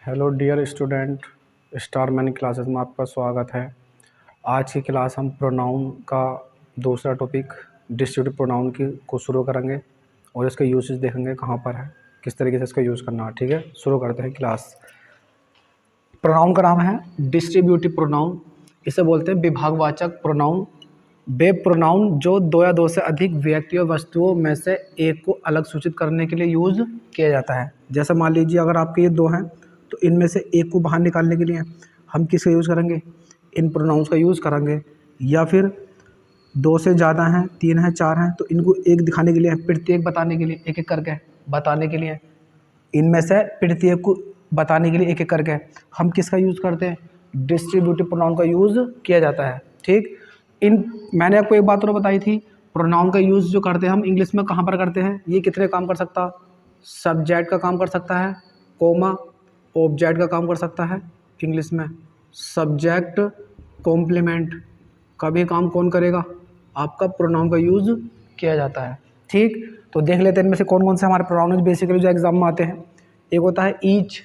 Hello dear student, star many classes में आपका स्वागत है। आज की क्लास हम प्रोनाउन का दूसरा टॉपिक डिस्ट्रीब्यूटिव प्रोनाउन की को शुरू करेंगे और इसके यूसेज देखेंगे कहाँ पर है, किस तरीके से इसका यूज़ करना है। ठीक है, शुरू करते हैं क्लास। प्रोनाउन का नाम है डिस्ट्रीब्यूटिव प्रोनाउन। इसे बोलते हैं विभागवाचक प्रोनाउन। वे प्रोनाउन जो दो या दो से अधिक व्यक्तियों वस्तुओं में से एक को अलग सूचित करने के लिए यूज़ किया जाता है। जैसे मान लीजिए अगर आपके ये दो हैं तो इनमें से एक को बाहर निकालने के लिए हम किसका यूज़ करेंगे? इन प्रोनाउंस का यूज़ करेंगे। या फिर दो से ज़्यादा हैं, तीन हैं, चार हैं, तो इनको एक दिखाने के लिए, प्रत्येक बताने के लिए, एक एक करके बताने के लिए, इनमें से प्रत्येक को बताने के लिए एक एक करके हम किसका यूज़ करते हैं? डिस्ट्रीब्यूटिव प्रोनाउन का यूज़ किया जाता है। ठीक, मैंने आपको एक बात और बताई थी, प्रोनाउन का यूज़ जो करते हैं हम इंग्लिश में कहाँ पर करते हैं? ये कितने काम कर सकता? सब्जेक्ट का काम कर सकता है, कोमा ऑब्जेक्ट का काम कर सकता है। इंग्लिश में सब्जेक्ट कॉम्प्लीमेंट का भी काम कौन करेगा? आपका प्रोनाउन का यूज़ किया जाता है। ठीक, तो देख लेते हैं इनमें से कौन कौन से हमारे प्रोनाउन बेसिकली जो एग्जाम में आते हैं। एक होता है ईच।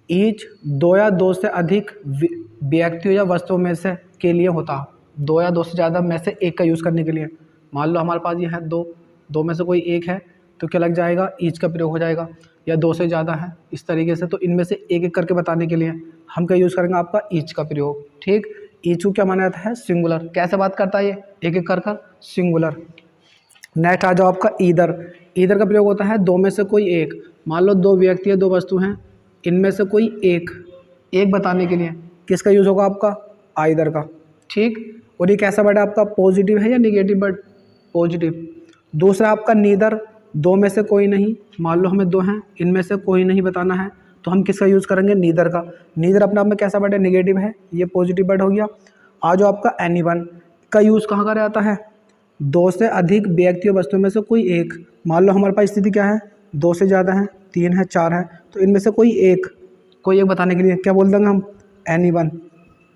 ईच दो या दो से अधिक व्यक्तियों या वस्तुओं में से के लिए होता है। दो या दो से ज़्यादा में से एक का यूज़ करने के लिए। मान लो हमारे पास ये है दो में से कोई एक है तो क्या लग जाएगा? ईच का प्रयोग हो जाएगा। या दो से ज़्यादा है इस तरीके से, तो इनमें से एक एक करके बताने के लिए हम क्या यूज़ करेंगे? आपका ईच का प्रयोग। ठीक, ईच को क्या माना जाता है? सिंगुलर। कैसे बात करता है ये? एक एक कर सिंगुलर। नेक्स्ट आ जाओ आपका ईदर। ईदर का प्रयोग होता है दो में से कोई एक। मान लो दो व्यक्ति या दो वस्तु हैं, इनमें से कोई एक बताने के लिए किसका यूज़ होगा? आपका आइदर का। ठीक, और ये कैसा वर्ड है आपका? पॉजिटिव है या निगेटिव वर्ड? पॉजिटिव। दूसरा आपका नीदर, दो में से कोई नहीं। मान लो हमें दो हैं, इनमें से कोई नहीं बताना है तो हम किसका यूज़ करेंगे? नीदर का। नीदर अपने आप में कैसा वर्ड है? निगेटिव है, ये पॉजिटिव वर्ड हो गया। आज जो आपका एनीवन का यूज़ कहाँ कर जाता है? दो से अधिक व्यक्तियों वस्तुओं में से कोई एक। मान लो हमारे पास स्थिति क्या है? दो से ज़्यादा है, तीन है, चार है, तो इनमें से कोई एक बताने के लिए क्या बोल देंगे हम? एनीवन।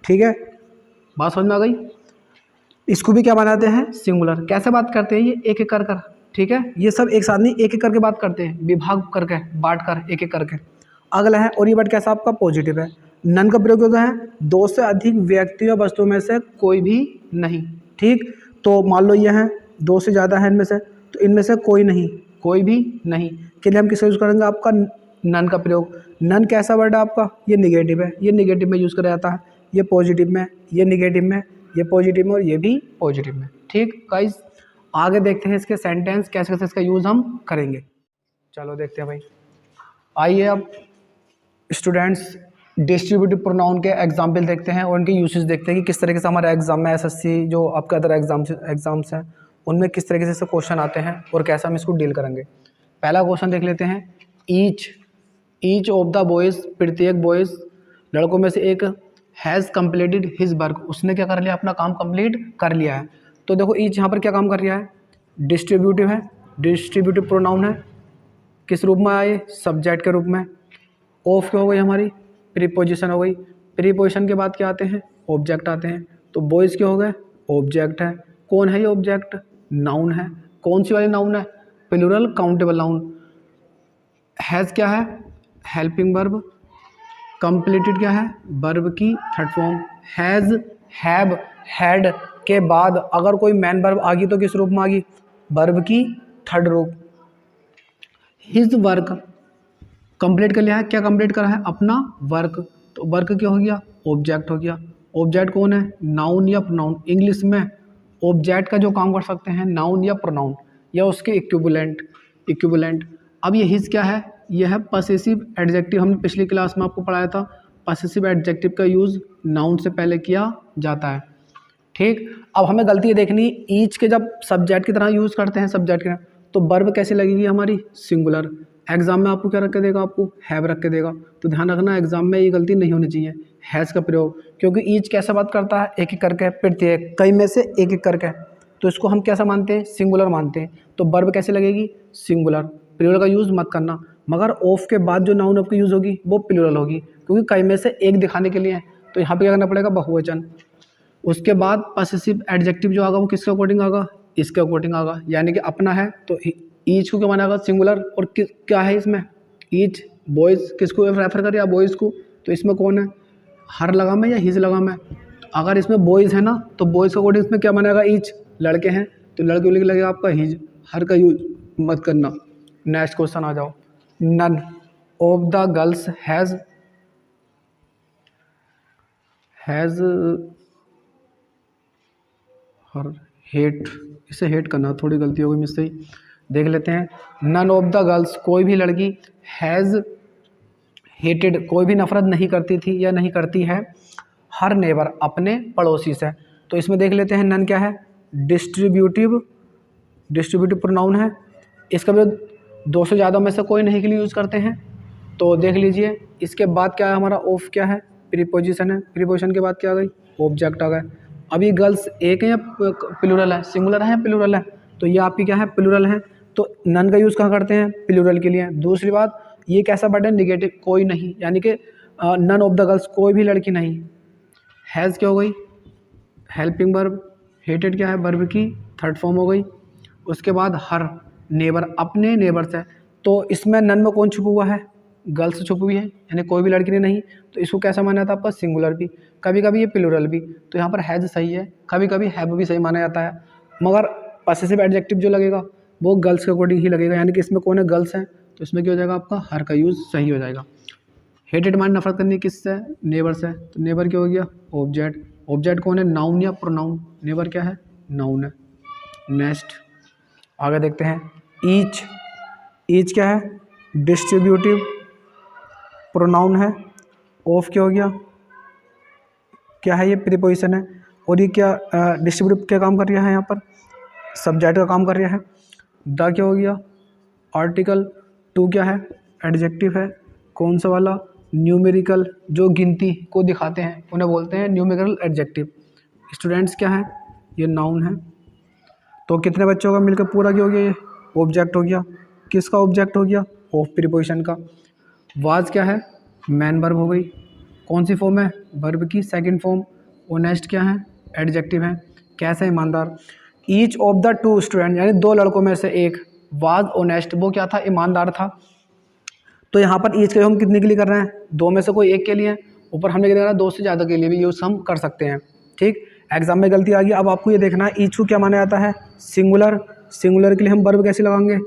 ठीक है, बात समझ में आ गई? इसको भी क्या बनाते हैं? सिंगुलर। कैसे बात करते हैं? ये एक एक कर। ठीक है, ये सब एक साथ नहीं, एक एक करके बात करते हैं, विभाग करके, बांट कर, एक एक करके। अगला है, और ये वर्ड कैसा आपका? पॉजिटिव है। नन का प्रयोग होता है दो से अधिक व्यक्तियों वस्तुओं में से कोई भी नहीं। ठीक, तो मान लो ये है, दो से ज़्यादा है इनमें से, तो इनमें से कोई नहीं, कोई भी नहीं के लिए हम किसका यूज़ करेंगे? आपका नन का प्रयोग। नन कैसा वर्ड है आपका? ये निगेटिव है, ये निगेटिव में यूज़ करा जाता है। ये पॉजिटिव में, ये निगेटिव में, ये पॉजिटिव में और ये भी पॉजिटिव में। ठीक गाइस, आगे देखते हैं इसके सेंटेंस कैसे कैसे इसका यूज़ हम करेंगे। चलो देखते हैं भाई। आइए अब स्टूडेंट्स डिस्ट्रीब्यूटिव प्रोनाउन के एग्जाम्पल देखते हैं और उनके यूसेज देखते हैं कि किस तरीके से हमारे एग्जाम में एसएससी जो आपके अदर एग्जाम्स हैं उनमें किस तरीके से क्वेश्चन आते हैं और कैसे हम इसको डील करेंगे। पहला क्वेश्चन देख लेते हैं। ईच ऑफ द बॉयज़, प्रत्येक बॉयज़ लड़कों में से एक, हैज़ कम्प्लीटेड हिज वर्क, उसने क्या कर लिया? अपना काम कंप्लीट कर लिया है। तो देखो ईच यहाँ पर क्या काम कर रहा है? डिस्ट्रीब्यूटिव है, डिस्ट्रीब्यूटिव प्रोनाउन है। किस रूप में आए? सब्जेक्ट के रूप में। ऑफ क्या हो गई? हमारी प्रीपोजिशन हो गई। प्रीपोजिशन के बाद क्या आते हैं? ऑब्जेक्ट आते हैं। तो बॉयज़ क्या हो गए? ऑब्जेक्ट है। कौन है ये ऑब्जेक्ट? नाउन है। कौन सी वाली नाउन है? Plural countable noun. हैज़ क्या है? Helping verb. कंप्लीटेड क्या है? वर्ब की third form. Has, have, had के बाद अगर कोई मैन वर्ब आ गई तो किस रूप में आ गई? वर्ब की थर्ड रूप। हिज वर्क, कंप्लीट कर लिया है। क्या कंप्लीट करा है? अपना वर्क। तो वर्क क्या हो गया? ऑब्जेक्ट हो गया। ऑब्जेक्ट कौन है? नाउन या प्रोनाउन। इंग्लिश में ऑब्जेक्ट का जो काम कर सकते हैं नाउन या प्रोनाउन या उसके इक्विवेलेंट। अब ये हिज क्या है? यह है पसेसिव एडजेक्टिव। हमने पिछली क्लास में आपको पढ़ाया था, पसेसिव एडजेक्टिव का यूज़ नाउन से पहले किया जाता है। ठीक, अब हमें गलती देखनी, ईच के जब सब्जेक्ट की तरह यूज़ करते हैं सब्जेक्ट के, तो वर्ब कैसे लगेगी हमारी? सिंगुलर। एग्जाम में आपको क्या रख के देगा? आपको हैव रख के देगा। तो ध्यान रखना एग्जाम में ये गलती नहीं होनी चाहिए, हैज़ का प्रयोग, क्योंकि ईच कैसे बात करता है? एक एक करके, प्रत्येक, कई में से एक एक करके, तो इसको हम कैसा मानते हैं? सिंगुलर मानते हैं। तो वर्ब कैसे लगेगी? सिंगुलर। प्लूरल का यूज़ मत करना, मगर ऑफ के बाद जो नाउन ऑफ की यूज़ होगी वो प्लूरल होगी, क्योंकि कई में से एक दिखाने के लिए है। तो यहाँ पे क्या करना पड़ेगा? बहुवचन। उसके बाद पसेसिव एडजेक्टिव जो आगा वो किसके अकॉर्डिंग आगा? इसके अकॉर्डिंग आगा, यानी कि अपना है तो ईच को क्या माना आगा? सिंगुलर। और क्या है इसमें? ईच बॉयज़ किसको रेफर कर रहा है, बॉयज़ को। तो इसमें कौन है, हर लगाम है या हिज लगाम है। अगर इसमें बॉयज़ है ना तो बॉयज़ का अकॉर्डिंग इसमें क्या मानेगा, ईच। लड़के हैं तो लड़के को लगेगा आपका हिज, हर का यूज मत करना। नेक्स्ट क्वेश्चन आ जाओ। None of the girls has her hat, इसे हेट करना थोड़ी गलती हो गई मुझसे ही, देख लेते हैं। नन ऑफ द गर्ल्स, कोई भी लड़की, हैज़ हेटेड, कोई भी नफरत नहीं करती थी या नहीं करती है, हर नेबर, अपने पड़ोसी से। तो इसमें देख लेते हैं नन क्या है, डिस्ट्रीब्यूटिव प्रोनाउन है। इसका भी दो से ज़्यादा में से कोई नहीं के लिए यूज़ करते हैं। तो देख लीजिए इसके बाद क्या है हमारा, ऑफ क्या है, प्रीपोजिशन है। प्रीपोजिशन के बाद क्या आ गई, ऑब्जेक्ट आ गए। अभी गर्ल्स एक है या प्लूरल है, सिंगुलर है या प्लूरल है, तो ये आपकी क्या है, प्लूरल है। तो नन का यूज़ कहाँ करते हैं, प्लूरल के लिए। दूसरी बात, ये कैसा वर्ड है, निगेटिव, कोई नहीं, यानी कि नन ऑफ द गर्ल्स, कोई भी लड़की नहीं। हैज़ क्या हो गई, हेल्पिंग वर्ब। हेटेड क्या है, वर्ब की थर्ड फॉर्म हो गई। उसके बाद हर नेबर, अपने नेबर्स है। तो इसमें नन में कौन छुपा हुआ है, गर्ल्स छुपी हुई है, यानी कोई भी लड़की नहीं। तो इसको कैसा माना जाता है आपका, सिंगुलर भी, कभी कभी ये प्लूरल भी। तो यहाँ पर हैज़ सही है, कभी कभी हैव भी सही माना जाता है, मगर पॉसेसिव एडजेक्टिव जो लगेगा वो गर्ल्स के अकॉर्डिंग ही लगेगा, यानी कि इसमें कौन है, गर्ल्स है। तो इसमें क्या हो जाएगा आपका, हर का यूज़ सही हो जाएगा। हेटेड माने नफरत करनी किससे, नेबर से। तो नेबर क्या हो गया, ऑब्जेक्ट। ऑब्जेक्ट कौन है, नाउन या प्रोनाउन, नेबर क्या है, नाउन है। नेक्स्ट आगे देखते हैं। ईच, ईच क्या है, डिस्ट्रीब्यूटिव प्रोनाउन है। ऑफ क्या हो गया, क्या है, ये प्रीपोजिशन है। और ये क्या डिस्ट्रीब्यूटिव क्या काम कर रहा है, यहाँ पर सब्जेक्ट का काम कर रहा है। द क्या हो गया, आर्टिकल। टू क्या है, एडजेक्टिव है, कौन सा वाला, न्यूमेरिकल, जो गिनती को दिखाते हैं उन्हें बोलते हैं न्यूमेरिकल एडजेक्टिव। स्टूडेंट्स क्या है, ये नाउन है। तो कितने बच्चों का मिलकर पूरा क्या हो गया, ये ऑब्जेक्ट हो गया। किसका ऑब्जेक्ट हो गया, ऑफ प्रीपोजिशन का। वाज क्या है, मैन वर्ब हो गई, कौन सी फॉर्म है, वर्ब की सेकंड फॉर्म। ओनेस्ट क्या है, एडजेक्टिव है, कैसा, ईमानदार। Each of the two student, यानी दो लड़कों में से एक, वाज ओनेस्ट, वो क्या था, ईमानदार था। तो यहाँ पर ईच के हम कितने के लिए कर रहे हैं, दो में से कोई एक के लिए। ऊपर हमने क्या करना है, दो से ज़्यादा के लिए भी यूज़ हम कर सकते हैं। ठीक, एग्जाम में गलती आ गई। अब आपको ये देखना है ईच को क्या माना जाता है, सिंगुलर। सिंगुलर के लिए हम वर्ब कैसे लगाएंगे,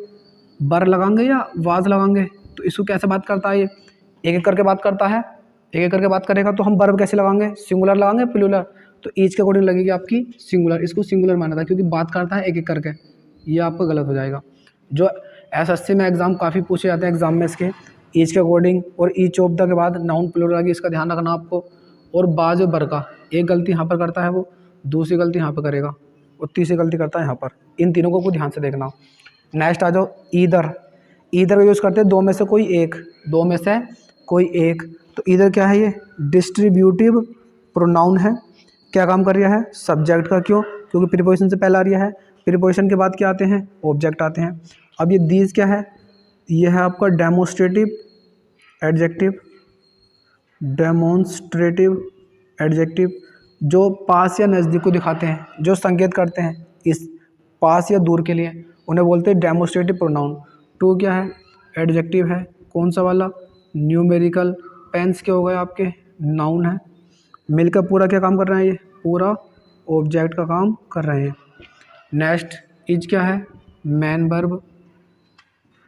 बर लगाएंगे या वाज लगाएंगे। तो इसको कैसे बात करता है, ये एक एक करके बात करता है, एक एक करके बात करेगा। तो हम वर्ब कैसे लगाएंगे, सिंगुलर लगाएंगे, प्लूरल। तो ईच के अकॉर्डिंग लगेगी आपकी सिंगुलर, इसको सिंगुलर माना था क्योंकि बात करता है एक एक करके। ये आपका गलत हो जाएगा। जो एसएससी में एग्जाम काफ़ी पूछे जाते हैं एग्जाम में इसके, ईच के अकॉर्डिंग और ईच ऑफ द के बाद नाउन प्लूरल आगे, इसका ध्यान रखना आपको। और बाज बर का, एक गलती यहाँ पर करता है वो, दूसरी गलती यहाँ पर करेगा और तीसरी गलती करता है यहाँ पर। इन तीनों को ध्यान से देखना। नेक्स्ट आ जाओ, ईदर। ईदर का यूज़ करते हैं दो में से कोई एक, दो में से कोई एक। तो ईदर क्या है, ये डिस्ट्रीब्यूटिव प्रोनाउन है। क्या काम कर रहा है, सब्जेक्ट का। क्यों, क्योंकि प्रीपोजिशन से पहले आ रहा है। प्रीपोजिशन के बाद क्या आते हैं, ऑब्जेक्ट आते हैं। अब ये दीज क्या है, ये है आपका डेमोन्स्ट्रेटिव एडजेक्टिव। डेमोन्स्ट्रेटिव एडजेक्टिव जो पास या नज़दीक को दिखाते हैं, जो संकेत करते हैं इस पास या दूर के लिए, उन्हें बोलते हैं डेमोन्स्ट्रेटिव प्रोनाउन। टू क्या है, एडजेक्टिव है, कौन सा वाला, न्यूमेरिकल। पेंस क्या हो गए आपके, नाउन है। मिलकर पूरा क्या काम कर रहे हैं, ये पूरा ऑब्जेक्ट का काम कर रहे हैं। नेक्स्ट इज क्या है, मैन वर्ब।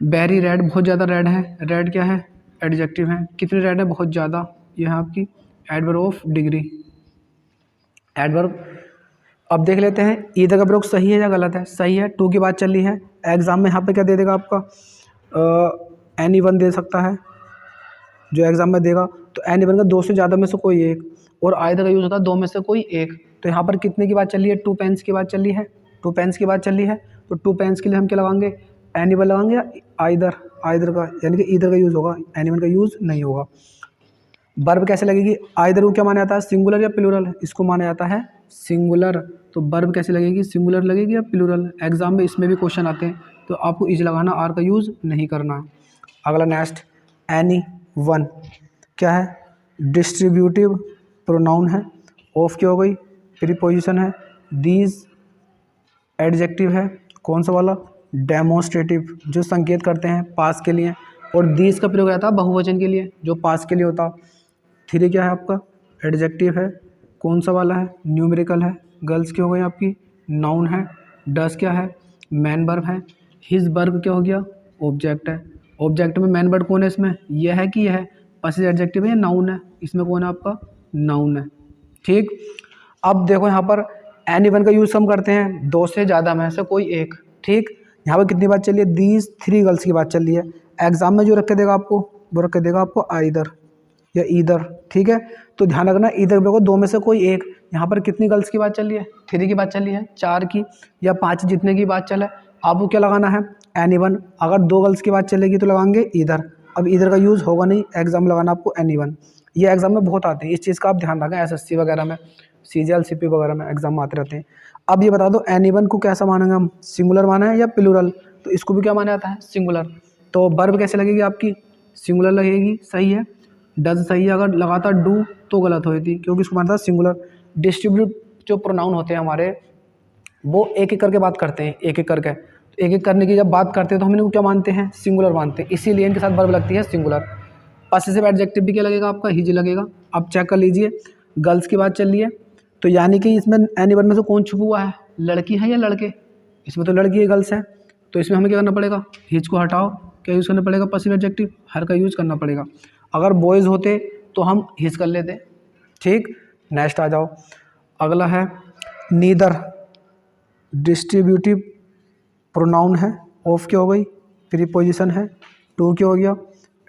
वेरी रेड, बहुत ज़्यादा रेड है। रेड क्या है, एडजेक्टिव है, कितनी रेड है, बहुत ज़्यादा। यह है आपकी एडवर्ब ऑफ डिग्री, एडवर्ब। अब देख लेते हैं ईदर का प्रयोग सही है या गलत है। सही है, टू की बात चल रही है। एग्जाम में यहाँ पे क्या दे देगा आपका, एनीवन दे सकता है जो एग्जाम में देगा। तो एनीवन का दो से ज़्यादा में से कोई एक, और आइदर का यूज़ होता है दो में से कोई एक। तो यहाँ पर कितने की बात चल रही है, टू पेन्स की बात चल रही है। टू पेन्स की बात चल रही है, तो टू पेन्स के लिए हम क्या लगाएंगे, एनीवन लगाएंगे या आइदर। आइदर का यानी कि ईदर का यूज़ होगा, एनीवन का यूज़ नहीं होगा। वर्ब कैसे लगेगी, आइदर को क्या माना जाता है, सिंगुलर या प्लूरल। इसको माना जाता है सिंगुलर। तो वर्ब कैसे लगेगी, सिंगुलर लगेगी या प्लूरल। एग्जाम में इसमें भी क्वेश्चन आते हैं, तो आपको इज लगाना, आर का यूज़ नहीं करना है। अगला नेक्स्ट, एनी वन क्या है, डिस्ट्रीब्यूटिव प्रोनाउन है। ऑफ क्या हो गई, प्रीपोजिशन है। दीज एडजेक्टिव है, कौन सा वाला, डेमोन्स्ट्रेटिव, जो संकेत करते हैं पास के लिए। और दीज का प्रयोग रहता है बहुवचन के लिए, जो पास के लिए होता। 3 क्या है आपका, एडजेक्टिव है, कौन सा वाला है, न्यूमेरिकल है। गर्ल्स क्या हो गई आपकी, नाउन है। डस क्या है, मैन वर्ब है। हिज वर्ब क्या हो गया, ऑब्जेक्ट है। ऑब्जेक्ट में मैन वर्ब कौन है इसमें, यह है कि यह है, पसिव एडजेक्टिव है या नाउन है, इसमें कौन है आपका, नाउन है। ठीक, अब देखो यहाँ पर एनीवन का यूज़ हम करते हैं 2 से ज़्यादा में से कोई एक। ठीक, यहाँ पर कितनी बात चल रही है, दीज 3 गर्ल्स की बात चल रही है। एग्जाम में जो रख के देगा आपको, वो रख के देगा आपको आइदर या ईदर। ठीक है, तो ध्यान रखना ईदर देखो 2 में से कोई एक। यहाँ पर कितनी गर्ल्स की बात चल रही है, 3 की बात चल रही है, 4 की या 5, जितने की बात चले। आपको क्या लगाना है, एनीवन। अगर 2 गर्ल्स की बात चलेगी तो लगाएंगे ईदर। अब ईदर का यूज़ होगा नहीं, एग्जाम में लगाना आपको एनीवन। ये एग्जाम में बहुत आते हैं, इस चीज़ का आप ध्यान रखें, एसएससी वगैरह में, सीजीएल सीपी वगैरह में एग्जाम में आते रहते हैं। अब ये बता दो एनीवन को कैसा मानेंगे हम, सिंगुलर माना है या प्लूरल, तो इसको भी क्या माना जाता है, सिंगुलर। तो वर्ब कैसे लगेगी आपकी, सिंगुलर लगेगी, सही है। डज सही है, अगर लगातार डू तो गलत हुई थी, क्योंकि इसको मानता है सिंगुलर। डिस्ट्रीब्यूट जो प्रोनाउन होते हैं हमारे, वो एक एक करके बात करते हैं, एक एक करके। तो एक एक करने की जब बात करते हैं तो हम इनको क्या मानते हैं, सिंगुलर मानते हैं, इसीलिए इनके साथ वर्ब लगती है सिंगुलर। पॉसेसिव एडजेक्टिव भी क्या लगेगा आपका, हिज लगेगा। अब चेक कर लीजिए, गर्ल्स की बात चल रही है, तो यानी कि इसमें एनीवन में से कौन छुपा हुआ है, लड़की है या लड़के, इसमें तो लड़की है, गर्ल्स है, तो इसमें हमें क्या करना पड़ेगा, हिज को हटाओ, क्या यूज़ करना पड़ेगा, पॉसेसिव एडजेक्टिव, हर का यूज़ करना पड़ेगा। अगर बॉयज़ होते तो हम हिज कर लेते। ठीक, नेक्स्ट आ जाओ, अगला है नीदर, डिस्ट्रीब्यूटिव प्रोनाउन है। ऑफ क्या हो गई, प्रीपोजिशन है। टू क्या हो गया,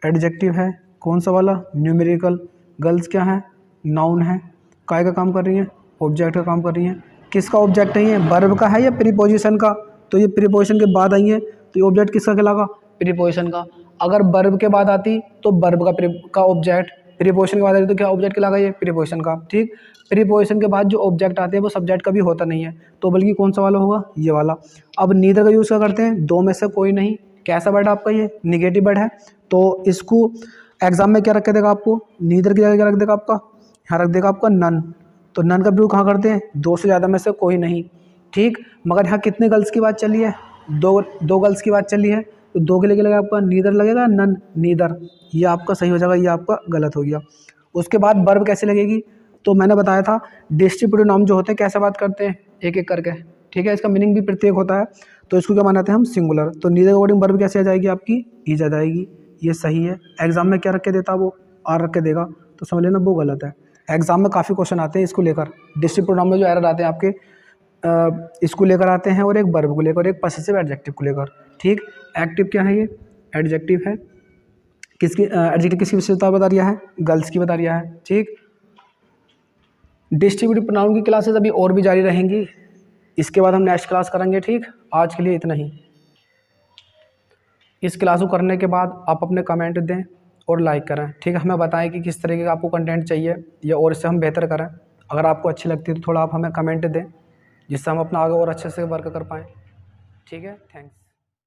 एडजेक्टिव है, कौन सा वाला, न्यूमेरिकल। गर्ल्स क्या है, नाउन है। काय का काम कर रही है, ऑब्जेक्ट का काम कर रही है। किसका ऑब्जेक्ट है ये, वर्ब का है या प्रीपोजिशन का, तो ये प्रीपोजिशन के बाद आई है, तो ये ऑब्जेक्ट किसका कहलागा, प्रीपोजिशन का। अगर वर्ब के बाद आती तो वर्ब का ऑब्जेक्ट, प्रीपोजिशन के बाद आती तो क्या ऑब्जेक्ट कहलागा, ये प्रीपोजिशन का। ठीक, प्रीपोजिशन के बाद जो ऑब्जेक्ट आते हैं वो सब्जेक्ट का भी होता नहीं है, तो बल्कि कौन सा वाला होगा, ये वाला। अब नीदर का यूज़ क्या करते हैं, 2 में से कोई नहीं। कैसा वर्ड है आपका, ये निगेटिव वर्ड है, तो इसको एग्जाम में क्या रख के देगा आपको, नीदर की जगह क्या रख देगा आपका, यहाँ रख देगा आपका नन। तो नन का प्रयोग कहाँ करते हैं, 2 से ज़्यादा में से कोई नहीं। ठीक, मगर यहाँ कितने गर्ल्स की बात चली है, दो गर्ल्स की बात चली है, तो 2 के लिए क्या लगेगा आपका, नीदर लगेगा, नन, नीदर। ये आपका सही हो जाएगा, ये आपका गलत हो गया। उसके बाद वर्ब कैसे लगेगी, तो मैंने बताया था डिस्ट्रीब्यूटिव नाउन जो होते हैं कैसे बात करते हैं, एक एक करके। ठीक है, इसका मीनिंग भी प्रत्येक होता है, तो इसको क्या मानते हैं हम, सिंगुलर। तो नीदर के अकॉर्डिंग वर्ब कैसे आ जाएगी आपकी, ईज आ जाएगी, ये सही है। एग्जाम में क्या रख के देता, वो आर रख के देगा, तो समझ लेना वो गलत है। एग्जाम में काफ़ी क्वेश्चन आते हैं इसको लेकर, डिस्ट्रीब्यूटिव नाउन में जो एरर आते हैं आपके, इसको लेकर आते हैं, और एक वर्ब को लेकर, और एक पॉसेसिव एडजेक्टिव को लेकर। ठीक, एक्टिव क्या है, ये एडजेक्टिव है, किसकी एडजेक्टिव किसकी विशेषता बता दिया है, गर्ल्स की बता दिया है। ठीक, डिस्ट्रीब्यूटिव प्रोनाउन की क्लासेस अभी और भी जारी रहेंगी, इसके बाद हम नेक्स्ट क्लास करेंगे। ठीक, आज के लिए इतना ही। इस क्लास को करने के बाद आप अपने कमेंट दें और लाइक करें। ठीक है, हमें बताएं कि किस तरीके का आपको कंटेंट चाहिए या और इससे हम बेहतर करें। अगर आपको अच्छी लगती है तो थोड़ा आप हमें कमेंट दें, जिससे हम अपना आगे और अच्छे से वर्क कर पाएँ। ठीक है, थैंक्स।